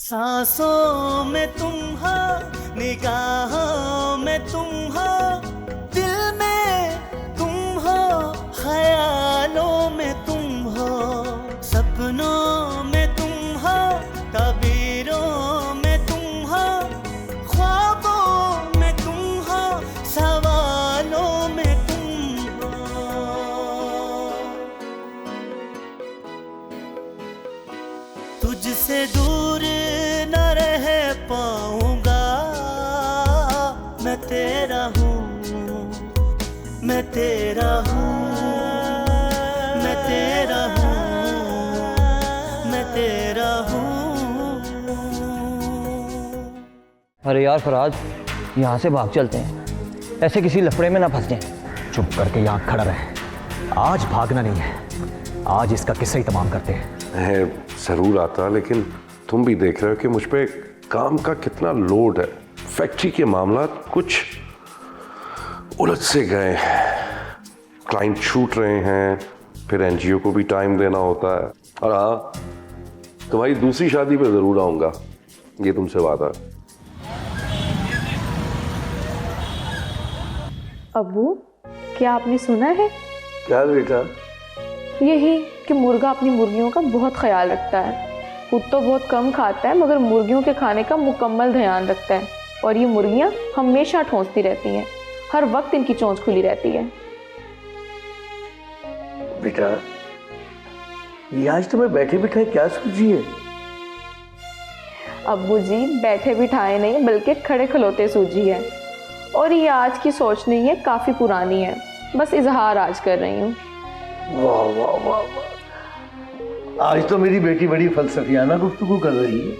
सांसों में तुम हो, निगाहों में तुम हो, दिल में तुम हो, ख्यालों में तुम हो, सपनों में तुम हो, तबीरों में तुम हो, ख्वाबों में तुम हो, सवालों में तुम हो। तुझसे दूर न रह पाऊंगा, मैं तेरा हूँ, मैं तेरा हूँ, मैं तेरा हूँ, मैं तेरा हूँ। अरे यार फराज, यहाँ से भाग चलते हैं, ऐसे किसी लफड़े में ना फंस जाएं। चुप करके यहाँ खड़ा रहे। आज भागना नहीं है, आज इसका किस्सा ही तमाम करते हैं। मैं ज़रूर आता, लेकिन तुम भी देख रहे हो कि मुझ पे काम का कितना लोड है। फैक्ट्री के मामला कुछ उलझ से गए, क्लाइंट छूट रहे हैं, फिर एनजीओ को भी टाइम देना होता है। और हाँ, तुम्हारी दूसरी शादी पे ज़रूर आऊँगा, ये तुमसे वादा है। अब्बू, क्या आपने सुना है? क्या बेटा? यही कि मुर्गा अपनी मुर्गियों का बहुत ख्याल रखता है। खुद तो बहुत कम खाता है, मगर मुर्गियों के खाने का मुकम्मल ध्यान रखता है। और ये मुर्गियां हमेशा ठोंसती रहती हैं, हर वक्त इनकी चोंच खुली रहती है। बेटा, ये आज तुम्हें बैठे बिठाए क्या सूझी है? अब्बू जी, बैठे बिठाए नहीं बल्कि खड़े खलोते सूझी है। और ये आज की सोच नहीं है, काफ़ी पुरानी है, बस इजहार आज कर रही हूँ। वाह वाह वाह वाह, आज तो मेरी बेटी बड़ी फलसफियाना गुफ्तगू कर रही है।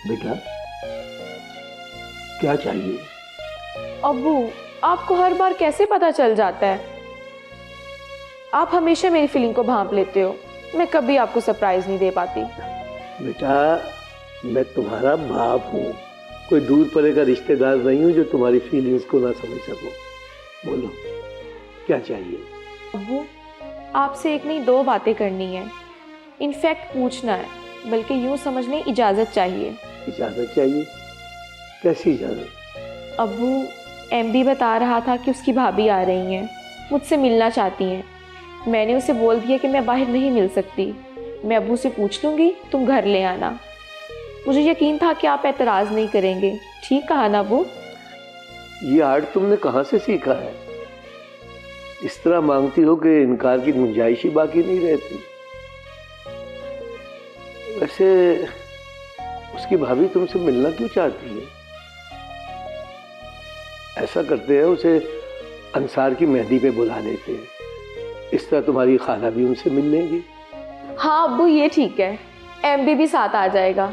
बेटा, क्या चाहिए? अब्बू, आपको हर बार कैसे पता चल जाता है? आप हमेशा मेरी फीलिंग को भांप लेते हो, मैं कभी आपको सरप्राइज नहीं दे पाती। बेटा, मैं तुम्हारा बाप हूँ, कोई दूर परे का रिश्तेदार नहीं हूँ जो तुम्हारी फीलिंग्स को ना समझ सको। बोलो, क्या चाहिए? अब्बू, आपसे एक नहीं दो बातें करनी है, इनफैक्ट पूछना है, बल्कि यूँ समझ लें इजाज़त चाहिए। इजाज़त चाहिए? कैसी इजाज़त? अब्बू, एमबी बता रहा था कि उसकी भाभी आ रही हैं, मुझसे मिलना चाहती हैं। मैंने उसे बोल दिया कि मैं बाहर नहीं मिल सकती, मैं अब्बू से पूछ लूँगी, तुम घर ले आना। मुझे यकीन था कि आप एतराज़ नहीं करेंगे। ठीक कहा ना अब्बू? ये आर्ट तुमने कहाँ से सीखा है? इस तरह मांगती हो कि इनकार की गुंजाइश ही बाकी नहीं रहती। वैसे उसकी भाभी तुमसे मिलना क्यों चाहती है? ऐसा करते हैं, उसे अंसार की मेहंदी पे बुला लेते हैं, इस तरह तुम्हारी खाला भी उनसे मिल लेंगी। हाँ अब्बू, ये ठीक है, एमबी भी साथ आ जाएगा।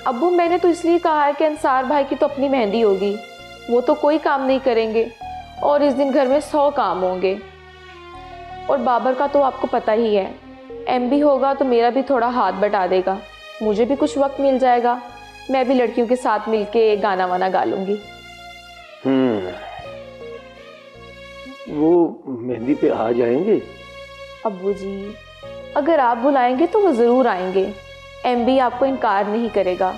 अब्बू, मैंने तो इसलिए कहा है कि अंसार भाई की तो अपनी मेहंदी होगी, वो तो कोई काम नहीं करेंगे, और इस दिन घर में 100 काम होंगे। और बाबर का तो आपको पता ही है, एमबी होगा तो मेरा भी थोड़ा हाथ बटा देगा, मुझे भी कुछ वक्त मिल जाएगा, मैं भी लड़कियों के साथ मिलके गाना वाना गा लूँगी। वो मेहंदी पे आ जाएंगे? अब्बू जी, अगर आप बुलाएंगे तो वो ज़रूर आएंगे, एमबी आपको इनकार नहीं करेगा,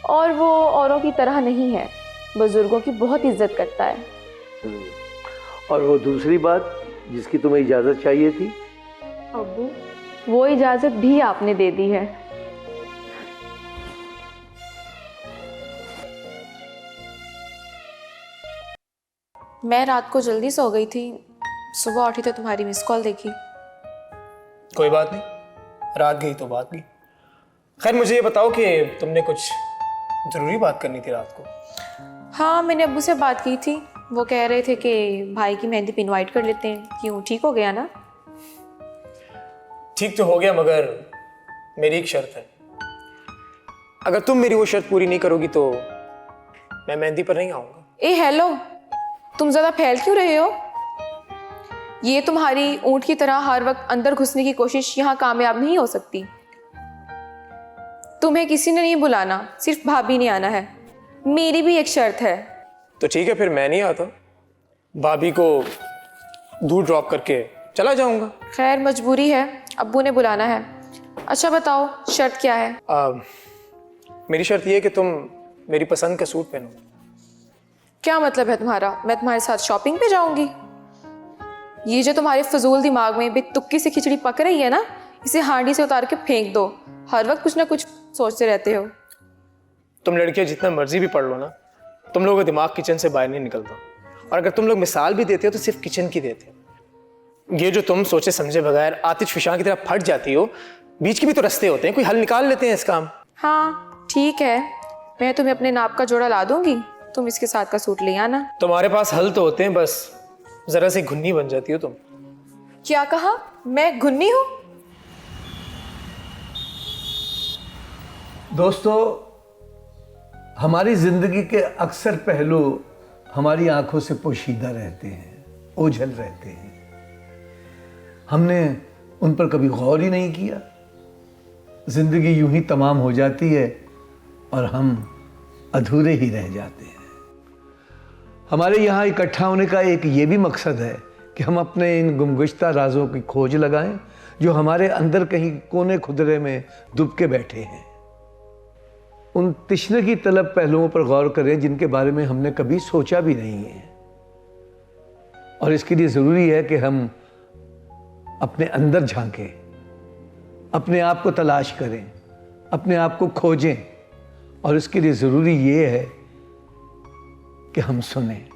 और वो औरों की तरह नहीं है, बुजुर्गों की बहुत इज्जत करता है। और वो दूसरी बात जिसकी तुम्हें इजाज़त चाहिए थी? अब्बू, वो इजाज़त भी आपने दे दी है। मैं रात को जल्दी सो गई थी, सुबह उठी तो तुम्हारी मिस कॉल देखी। कोई बात नहीं, रात गई तो बात गई। खैर, मुझे ये बताओ कि तुमने कुछ ज़रूरी बात करनी थी रात को? हाँ, मैंने अब्बू से बात की थी, वो कह रहे थे कि भाई की मेहंदी पे इनवाइट कर लेते हैं। क्यों, ठीक हो गया ना? ठीक तो हो गया, मगर मेरी एक शर्त है। अगर तुम मेरी वो शर्त पूरी नहीं करोगी तो मैं मेहंदी पर नहीं आऊँगा। ए हेलो, तुम ज़्यादा फैल क्यों रहे हो? ये तुम्हारी ऊँट की तरह हर वक्त अंदर घुसने की कोशिश यहाँ कामयाब नहीं हो सकती। तुम्हें किसी ने नहीं बुलाना, सिर्फ भाभी ने आना है। मेरी भी एक शर्त है। तो ठीक है, फिर मैं नहीं आता, भाभी को दूर ड्रॉप करके चला जाऊंगा। खैर, मजबूरी है, अब्बू ने बुलाना है। अच्छा बताओ शर्त क्या है? मेरी शर्त ये है कि तुम मेरी पसंद का सूट पहनो। क्या मतलब है तुम्हारा? मैं तुम्हारे साथ शॉपिंग पे जाऊंगी? ये जो तुम्हारे फजूल दिमाग में बेतुक्की से खिचड़ी पक रही है ना, इसे हांडी से उतार के फेंक दो। हर वक्त कुछ ना कुछ सोचते रहते हो। तुम लड़कियां जितना मर्जी भी पढ़ लो ना, तुम लोगों का दिमाग किचन से बाहर नहीं निकलता। और अगर तुम लोग मिसाल भी देते हो तो सिर्फ किचन की देते हो। ये जो तुम सोचे समझे बगैर आतिश फिशां की तरह फट जाती हो, बीच के भी तो रास्ते होते हैं, कोई हल निकाल लेते हैं इस काम। हाँ ठीक है, मैं तुम्हें अपने नाप का जोड़ा ला दूंगी, तुम इसके साथ का सूट ले आना। तुम्हारे पास हल तो होते हैं, बस जरा सी घुन्नी बन जाती हो तुम। क्या कहा? मैं घुन्नी हूँ? दोस्तों, हमारी जिंदगी के अक्सर पहलू हमारी आंखों से पोशीदा रहते हैं, ओझल रहते हैं। हमने उन पर कभी गौर ही नहीं किया। जिंदगी यूं ही तमाम हो जाती है और हम अधूरे ही रह जाते हैं। हमारे यहाँ इकट्ठा होने का एक ये भी मकसद है कि हम अपने इन गुमगुश्ता राजों की खोज लगाएं जो हमारे अंदर कहीं कोने खुदरे में दुब के बैठे हैं। उन तिश्ने की तलब पहलुओं पर गौर करें जिनके बारे में हमने कभी सोचा भी नहीं है। और इसके लिए ज़रूरी है कि हम अपने अंदर झांकें, अपने आप को तलाश करें, अपने आप को खोजें। और इसके लिए ज़रूरी ये है कि हम सुनें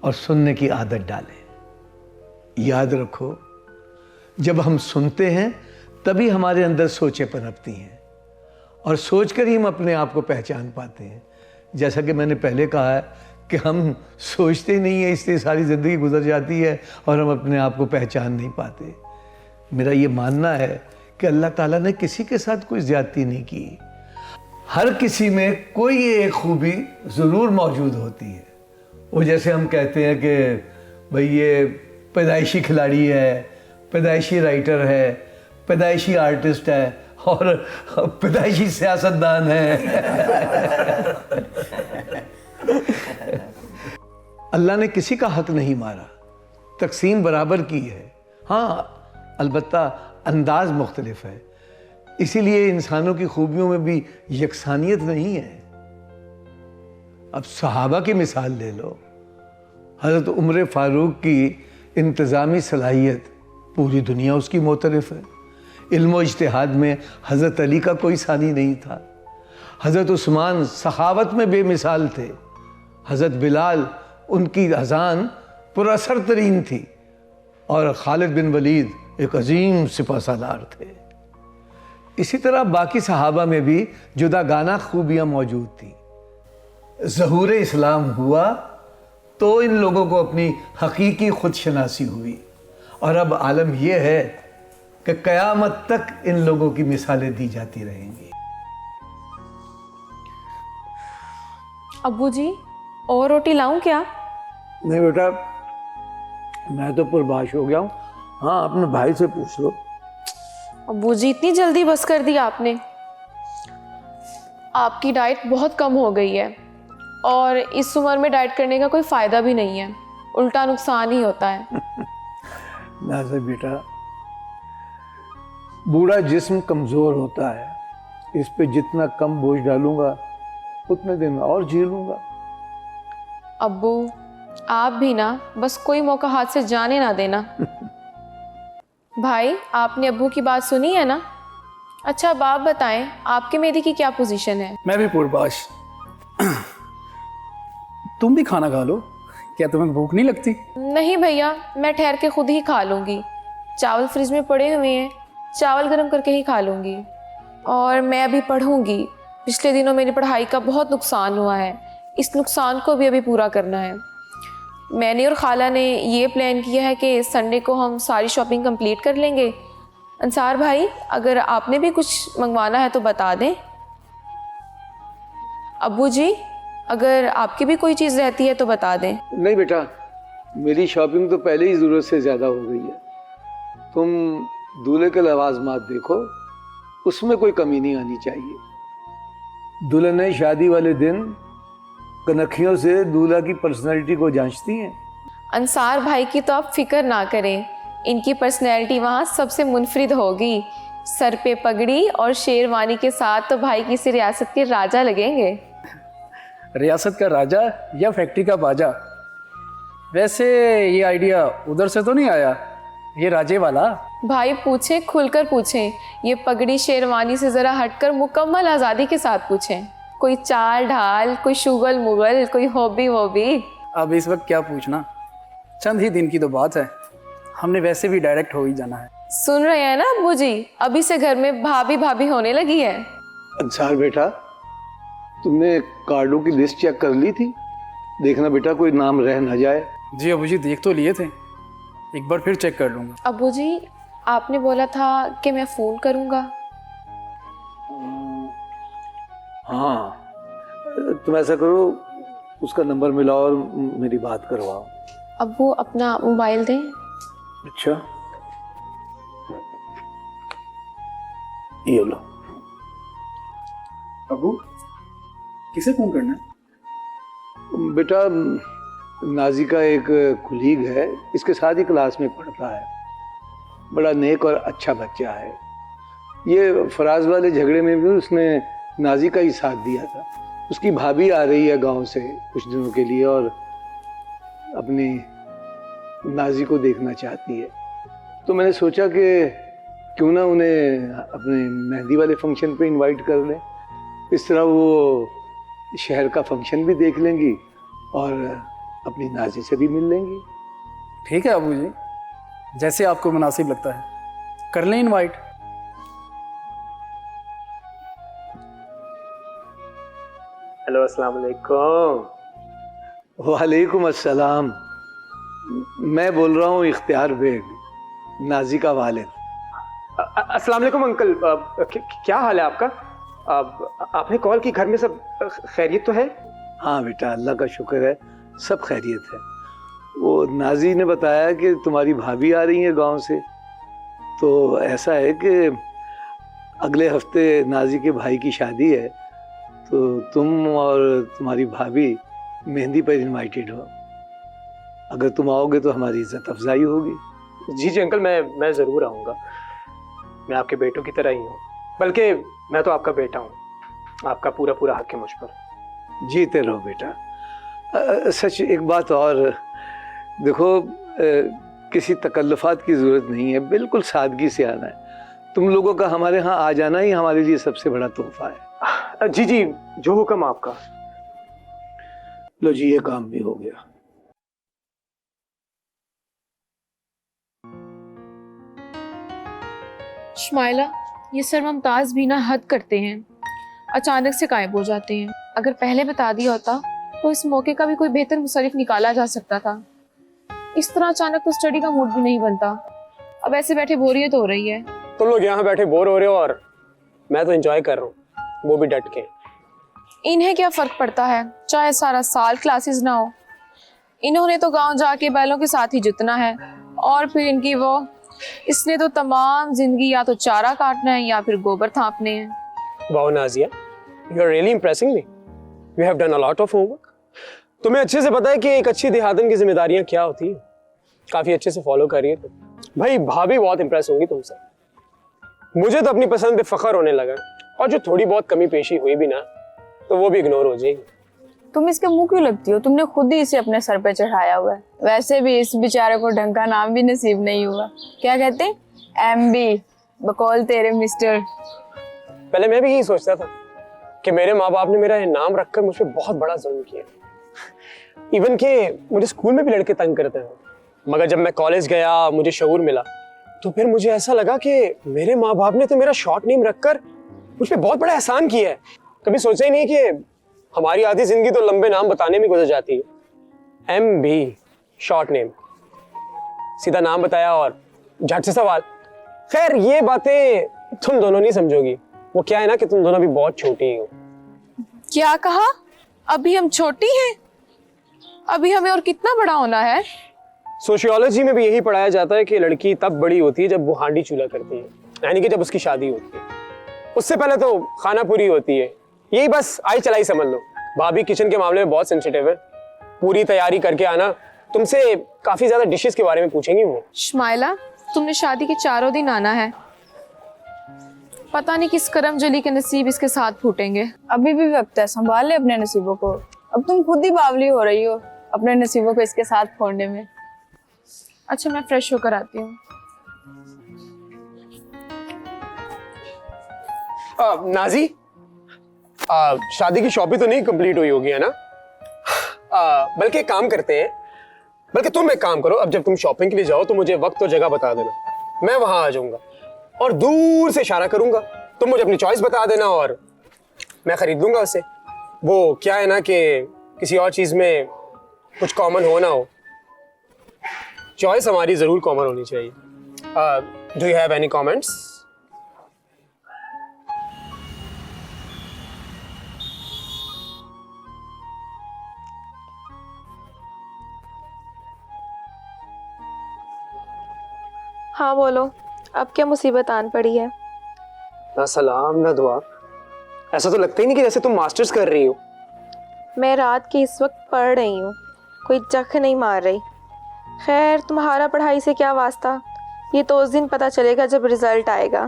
और सुनने की आदत डालें। याद रखो, जब हम सुनते हैं तभी हमारे अंदर सोचें पनपती हैं और सोचकर ही हम अपने आप को पहचान पाते हैं। जैसा कि मैंने पहले कहा है कि हम सोचते ही नहीं है, इसलिए सारी ज़िंदगी गुजर जाती है और हम अपने आप को पहचान नहीं पाते। मेरा ये मानना है कि अल्लाह ताला ने किसी के साथ कोई ज़्यादती नहीं की। हर किसी में कोई एक खूबी ज़रूर मौजूद होती है। वो जैसे हम कहते हैं कि भाई ये पैदाइशी खिलाड़ी है, पैदाइशी राइटर है, पैदाइशी आर्टिस्ट है और पैदाइशी सियासतदान है। अल्लाह ने किसी का हक नहीं मारा, तकसीम बराबर की है। हाँ, अलबत्ता अंदाज मुख्तलिफ है, इसीलिए इंसानों की खूबियों में भी यकसानियत नहीं है। अब सहाबा की मिसाल ले लो। हज़रत उमर फ़ारूक की इंतज़ामी सलाहियत पूरी दुनिया उसकी मोतरफ़ है। इल्म व इज्तिहाद में हज़रत अली का कोई सानी नहीं था। हज़रत उस्मान सखावत में बेमिसाल थे। हज़रत बिलाल उनकी अज़ान पुरअसर तरीन थी और खालिद बिन वलीद एक अजीम सिपहसालार थे। इसी तरह बाकी सहाबा में भी जुदागाना खूबियाँ मौजूद थीं। ज़हूर इस्लाम हुआ तो इन लोगों को अपनी हकीकी खुदशनासी हुई और अब आलम यह है कि क़यामत तक इन लोगों की मिसालें दी जाती रहेंगी। अब्बू जी, और रोटी लाऊं क्या? नहीं बेटा, मैं तो पुरबाश हो गया हूँ। हाँ, अपने भाई से पूछ लो। अब्बू जी, इतनी जल्दी बस कर दी आपने। आपकी डाइट बहुत कम हो गई है और इस उम्र में डाइट करने का कोई फ़ायदा भी नहीं है, उल्टा नुकसान ही होता है। नाज़र बेटा, बूढ़ा जिस्म कमज़ोर होता है, इस पे जितना कम बोझ डालूंगा उतने दिन और जी लूँगा। अब्बू, आप भी ना बस कोई मौका हाथ से जाने ना देना। भाई, आपने अब्बू की बात सुनी है ना? अच्छा, अब आप बताएं, आपके मेहदी की क्या पोजीशन है? मैं भी पुरबाश। तुम भी खाना खा लो, क्या तुम्हें भूख नहीं लगती? नहीं भैया, मैं ठहर के खुद ही खा लूँगी। चावल फ्रिज में पड़े हुए हैं, चावल गर्म करके ही खा लूँगी। और मैं अभी पढ़ूँगी। पिछले दिनों मेरी पढ़ाई का बहुत नुकसान हुआ है, इस नुकसान को भी अभी पूरा करना है। मैंने और खाला ने ये प्लान किया है कि संडे को हम सारी शॉपिंग कंप्लीट कर लेंगे। अंसार भाई, अगर आपने भी कुछ मंगवाना है तो बता दें। अब्बू जी, अगर आपकी भी कोई चीज़ रहती है तो बता दें। नहीं बेटा, मेरी शॉपिंग तो पहले ही ज़रूरत से ज़्यादा हो गई है। तुम दूल्हे के लवाजमात देखो, उसमें कोई कमी नहीं आनी चाहिए। दुल्हनें शादी वाले दिन कनखियों से दूल्हा की पर्सनैलिटी को जांचती हैं। अंसार भाई की तो आप फिक्र ना करें, इनकी पर्सनैलिटी वहाँ सबसे मुनफरिद होगी। सर पे पगड़ी और शेरवानी के साथ तो भाई किसी रियासत के राजा लगेंगे। रियासत का राजा या फैक्ट्री का बाजा? वैसे ये आइडिया उधर से तो नहीं आया, ये राजे वाला। भाई पूछें, खुलकर पूछें, ये पगड़ी शेरवानी से ज़रा हटकर मुकम्मल आज़ादी के साथ पूछें। कोई चाल ढाल, कोई शुगल मुगल, कोई हॉबी वॉबी। अब इस वक्त क्या पूछना, चंद ही दिन की तो बात है, हमने वैसे भी डायरेक्ट हो ही जाना है। सुन रहे हैं ना अब्बू जी, अभी से घर में भाभी भाभी होने लगी है। अंसार बेटा, तुमने कार्डों की लिस्ट चेक कर ली थी? देखना बेटा कोई नाम रह ना जाए। जी अबू जी, देख तो लिए थे, एक बार फिर चेक कर लूँगा। अब्बू जी, आपने बोला था कि मैं फ़ोन करूँगा। हाँ, तुम ऐसा करो, उसका नंबर मिलाओ और मेरी बात करवाओ। अब्बू अपना मोबाइल दें। अच्छा, ये लो। अबू, किसे फोन करना है? बेटा, नाजी का एक कुलीग है, इसके साथ ही क्लास में पढ़ता है, बड़ा नेक और अच्छा बच्चा है। ये फराज वाले झगड़े में भी उसने नाजी का ही साथ दिया था। उसकी भाभी आ रही है गांव से कुछ दिनों के लिए और अपनी नाजी को देखना चाहती है, तो मैंने सोचा कि क्यों ना उन्हें अपने मेहंदी वाले फंक्शन पे इनवाइट कर लें। इस तरह वो शहर का फंक्शन भी देख लेंगी और अपनी नाजी से भी मिल लेंगी। ठीक है अबू जी, जैसे आपको मुनासिब लगता है, कर लें इनवाइट। हेलो, अस्सलाम वालेकुम। वालेकुम अस्सलाम। मैं बोल रहा हूँ इख्तियार बेग, नाजी का वालिद। अस्सलाम वालेकुम अंकल। क्या हाल है आपका? आपने कॉल की, घर में सब खैरियत तो है? हाँ बेटा, अल्लाह का शुक्र है, सब खैरियत है। वो नाजी ने बताया कि तुम्हारी भाभी आ रही है गांव से, तो ऐसा है कि अगले हफ्ते नाजी के भाई की शादी है, तो तुम और तुम्हारी भाभी मेहंदी पर इनवाइटेड हो। अगर तुम आओगे तो हमारी इज्जत अफजाई होगी। जी जी अंकल, मैं ज़रूर आऊँगा। मैं आपके बेटों की तरह ही हूँ, बल्कि मैं तो आपका बेटा हूँ। आपका पूरा पूरा हक है मुझ पर। जीते रहो बेटा। सच एक बात और, देखो किसी तकल्लुफ़ात की ज़रूरत नहीं है, बिल्कुल सादगी से आना है। तुम लोगों का हमारे यहाँ आ जाना ही हमारे लिए सबसे बड़ा तोहफा है। जी जी, जो हुक्म आपका। लो जी, ये काम भी हो गया। शमाइला, ये सर मुमताज़ भी ना हद करते हैं, अचानक से गायब हो जाते हैं। अगर पहले बता दिया होता तो इस मौके का भी कोई बेहतर मुसरिफ निकाला जा सकता था। इस तरह अचानक तो स्टडी का मूड भी नहीं बनता। अब ऐसे बैठे बोरियत हो रही है। तुम लोग यहाँ बैठे बोर हो रहे हो और मैं तो एंजॉय कर रहा हूँ, वो भी डट के। इन्हें क्या फ़र्क पड़ता है, चाहे सारा साल क्लासेस ना हो। इन्होंने तो गांव जाके बैलों के साथ ही जुतना है, और फिर इनकी वो, इसने तो तमाम जिंदगी या तो चारा काटना है या फिर गोबर थापने हैं। Wow Nazia, you are really impressing me. You have done a lot of homework. तुम्हें अच्छे से पता है कि एक अच्छी देहातन की जिम्मेदारियां क्या होती है। काफी अच्छे से फॉलो करिए तुम। भाई भाभी बहुत इंप्रेस होंगी तुमसे। मुझे तो अपनी पसंद पे फख्र होने लगा, और जो थोड़ी बहुत कमी पेशी हुई भी ना, तो वो भी इग्नोर हो जाएगी। तुम इसके मुंह क्यों लगती हो? तुमने खुद ही इसे अपने सर पे चढ़ाया हुआ है। वैसे भी इस बेचारे को ढंग का नाम भी नसीब नहीं हुआ। क्या कहते हैं, MB, बकौल तेरे मिस्टर। पहले मैं भी यही सोचता था कि मेरे माँ बाप ने मेरा ये नाम रखकर मुझ पर बहुत बड़ा जुल्म किया। इवन के मुझे स्कूल में भी लड़के तंग करते हैं। मगर जब मैं कॉलेज गया, मुझे शऊर मिला, तो फिर मुझे ऐसा लगा कि मेरे माँ बाप ने तो मेरा शॉर्ट नेम रखकर मुझ पर बहुत बड़ा एहसान किया है। कभी सोचा ही नहीं कि हमारी आधी जिंदगी तो लंबे नाम बताने में गुजर जाती है। MB, short name. सीधा नाम बताया और झट से सवाल। खैर ये बातें तुम दोनों नहीं समझोगी। वो क्या है ना कि तुम दोनों भी बहुत छोटी हो। क्या कहा? अभी हम छोटी हैं? अभी हमें और कितना बड़ा होना है? सोशियोलॉजी में भी यही पढ़ाया जाता है कि लड़की तब बड़ी होती है जब वो हांडी चूल्हा करती है, यानी कि जब उसकी शादी होती है। उससे पहले तो खाना पूरी होती है। यही बस आई चलाई समझ लो। भाभी किचन के मामले में बहुत सेंसिटिव है। पूरी तैयारी करके आना। तुमसे काफी ज्यादा डिशेस के बारे में पूछेंगी वो। शमाइला, तुमने शादी के 4 दिन आना है। पता नहीं किस करम जली के नसीब इसके साथ फूटेंगे। अभी भी वक्त है, संभाल ले अपने नसीबों को। अब तुम खुद ही बावली हो रही हो अपने नसीबों को इसके साथ फोड़ने में। अच्छा मैं फ्रेश होकर आती हूँ। नाजी, शादी की शॉपिंग तो नहीं कंप्लीट हुई होगी, है ना? बल्कि एक काम करते हैं, बल्कि तुम एक काम करो, अब जब तुम शॉपिंग के लिए जाओ तो मुझे वक्त और जगह बता देना, मैं वहां आ जाऊंगा और दूर से इशारा करूंगा, तुम मुझे अपनी चॉइस बता देना और मैं खरीद लूंगा उसे। वो क्या है ना कि किसी और चीज में कुछ कॉमन हो ना हो, चॉइस हमारी जरूर कॉमन होनी चाहिए। Do you have any comments? हाँ बोलो, अब क्या मुसीबत आन पड़ी है? ना सलाम ना दुआ, ऐसा तो लगता ही नहीं कि जैसे तुम मास्टर्स कर रही हो। मैं रात की इस वक्त पढ़ रही हूँ, कोई जख नहीं मार रही। खैर तुम्हारा पढ़ाई से क्या वास्ता, ये तो उस दिन पता चलेगा जब रिजल्ट आएगा।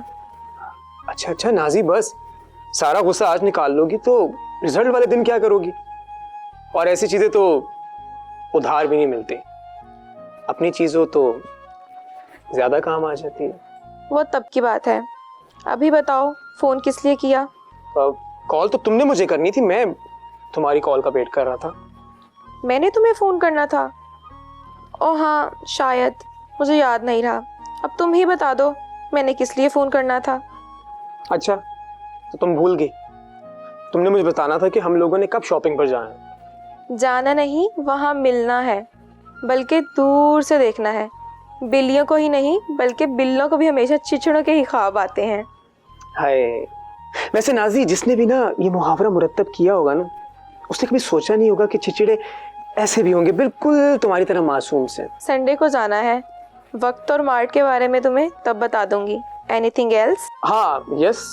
अच्छा अच्छा नाजी, बस सारा गुस्सा आज निकाल लोगी तो रिजल्ट वाले दिन क्या करोगी? और ऐसी चीजें तो उधार भी नहीं मिलती, अपनी चीज हो तो ज्यादा काम आ जाती है। वो तब की बात है, अभी बताओ फोन किस लिए किया? कॉल तो तुमने मुझे करनी थी, मैं तुम्हारी कॉल का वेट कर रहा था। मैंने तुम्हें फोन करना था? ओह हाँ शायद, मुझे याद नहीं रहा। अब तुम ही बता दो मैंने किस लिए फोन करना था। अच्छा तो तुम भूल गई, तुमने मुझे बताना था कि हम लोगों ने कब शॉपिंग पर जाना है। जाना नहीं, वहाँ मिलना है, बल्कि दूर से देखना है। बिल्लियों को ही नहीं बल्कि बिल्लों को भी हमेशा चिचड़ों के ही ख्वाब आते हैं। हाय, वैसे नाजी जिसने भी ना ये मुहावरा मुरत्तब किया होगा ना, उसने कभी सोचा नहीं होगा कि चिचिड़े ऐसे भी होंगे, बिल्कुल तुम्हारी तरह मासूम से। संडे को जाना है, वक्त और मार्ट के बारे में तुम्हें तब बता दूंगी। Anything else? हाँ यस,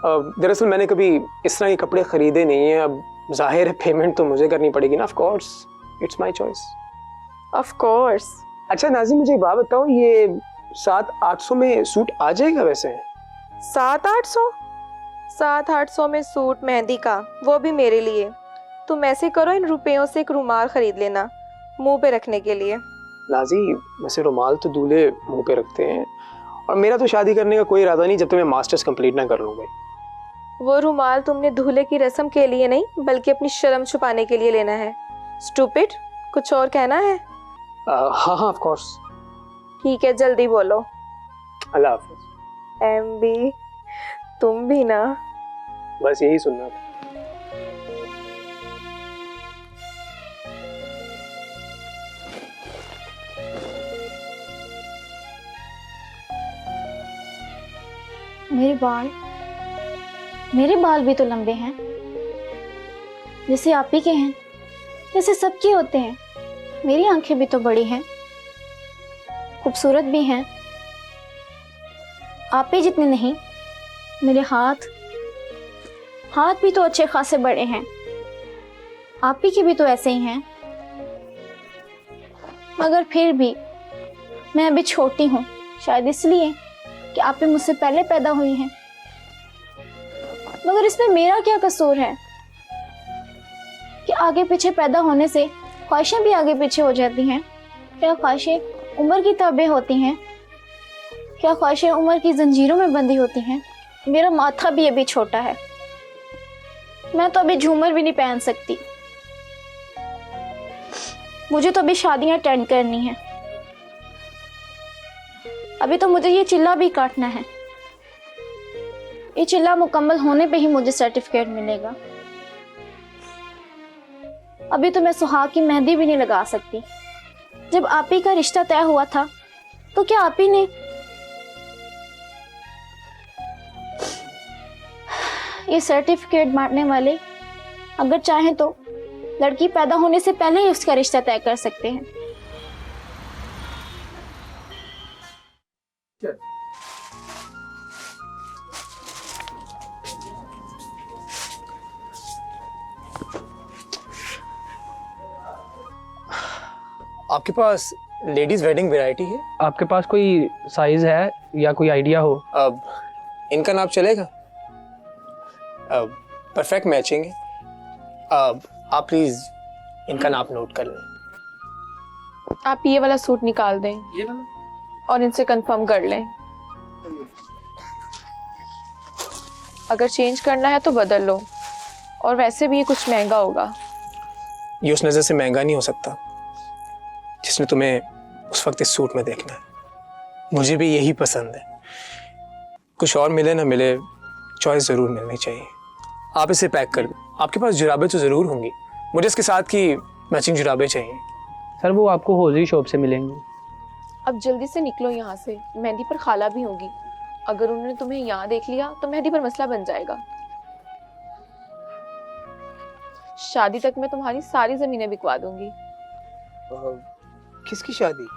दरअसल मैंने कभी इस तरह के कपड़े खरीदे नहीं है, अब जाहिर है पेमेंट तो मुझे करनी पड़ेगी ना, of course it's my choice. Of course. अच्छा नाजी मुझे एक बात बताओ, ये 700-800 में सूट आ जाएगा वैसे? 700-800? 700-800 में सूट मेहंदी का, वो भी मेरे लिए। तुम ऐसे करो, इन रुपयों से एक रुमाल खरीद लेना मुंह पे रखने के लिए। नाजी वैसे रुमाल तो दूल्हे मुंह पे रखते हैं, और मेरा तो शादी करने का कोई इरादा नहीं जब तक मैं मास्टर्स कंप्लीट ना कर लूँगा। वो रुमाल तुमने दूल्हे की रस्म के लिए नहीं बल्कि अपनी शर्म छुपाने के लिए लेना है। स्टूपिड, कुछ और कहना है? हाँ हाँ ऑफ कोर्स। ठीक है जल्दी बोलो। अल्लाह हाफिज। एमबी तुम भी ना। बस यही सुनना था। मेरे बाल भी तो लंबे हैं, जैसे आप ही के हैं, जैसे सबके होते हैं। मेरी आंखें भी तो बड़ी हैं, खूबसूरत भी हैं। आप ही जितने नहीं। मेरे हाथ भी तो अच्छे खासे बड़े हैं, आप ही के भी तो ऐसे ही हैं। मगर फिर भी मैं अभी छोटी हूँ, शायद इसलिए कि आप ही मुझसे पहले पैदा हुई हैं। मगर इसमें मेरा क्या कसूर है कि आगे पीछे पैदा होने से ख्वाहिशें भी आगे पीछे हो जाती हैं? क्या ख्वाहिशें उम्र की ताबे होती हैं? क्या ख्वाहिशें उम्र की जंजीरों में बंधी होती हैं? मेरा माथा भी अभी छोटा है, मैं तो अभी झूमर भी नहीं पहन सकती। मुझे तो अभी शादियां अटेंड करनी है, अभी तो मुझे ये चिल्ला भी काटना है। ये चिल्ला मुकम्मल होने पे ही मुझे सर्टिफिकेट मिलेगा। अभी तो मैं सुहाग की मेहंदी भी नहीं लगा सकती। जब आप ही का रिश्ता तय हुआ था तो क्या आप ही ने ये सर्टिफिकेट बांटने वाले अगर चाहें तो लड़की पैदा होने से पहले ही उसका रिश्ता तय कर सकते हैं। आपके पास लेडीज वेडिंग वैरायटी है। आपके पास कोई साइज है या कोई आइडिया हो? अब इनका नाप चलेगा? अब परफेक्ट मैचिंग है। अब आप प्लीज इनका नाप नोट कर लें। आप ये वाला सूट निकाल दें और इनसे कंफर्म कर लें। अगर चेंज करना है तो बदल लो, और वैसे भी ये कुछ महंगा होगा। ये उस नज़र से महंगा नहीं हो सकता जिसने तुम्हें उस वक्त इस सूट में देखना है। मुझे भी यही पसंद है। कुछ और मिले ना मिले, चॉइस ज़रूर मिलनी चाहिए। आप इसे पैक कर दो। आपके पास जुराबें तो ज़रूर होंगी, मुझे इसके साथ की मैचिंग जुराबें चाहिए। सर वो आपको होजरी शॉप से मिलेंगे। अब जल्दी से निकलो यहाँ से, मेहंदी पर खाला भी होगी। अगर उन्होंने तुम्हें यहाँ देख लिया तो मेहंदी पर मसला बन जाएगा। शादी तक मैं तुम्हारी सारी जमीनें बिकवा दूंगी। किसकी शादी?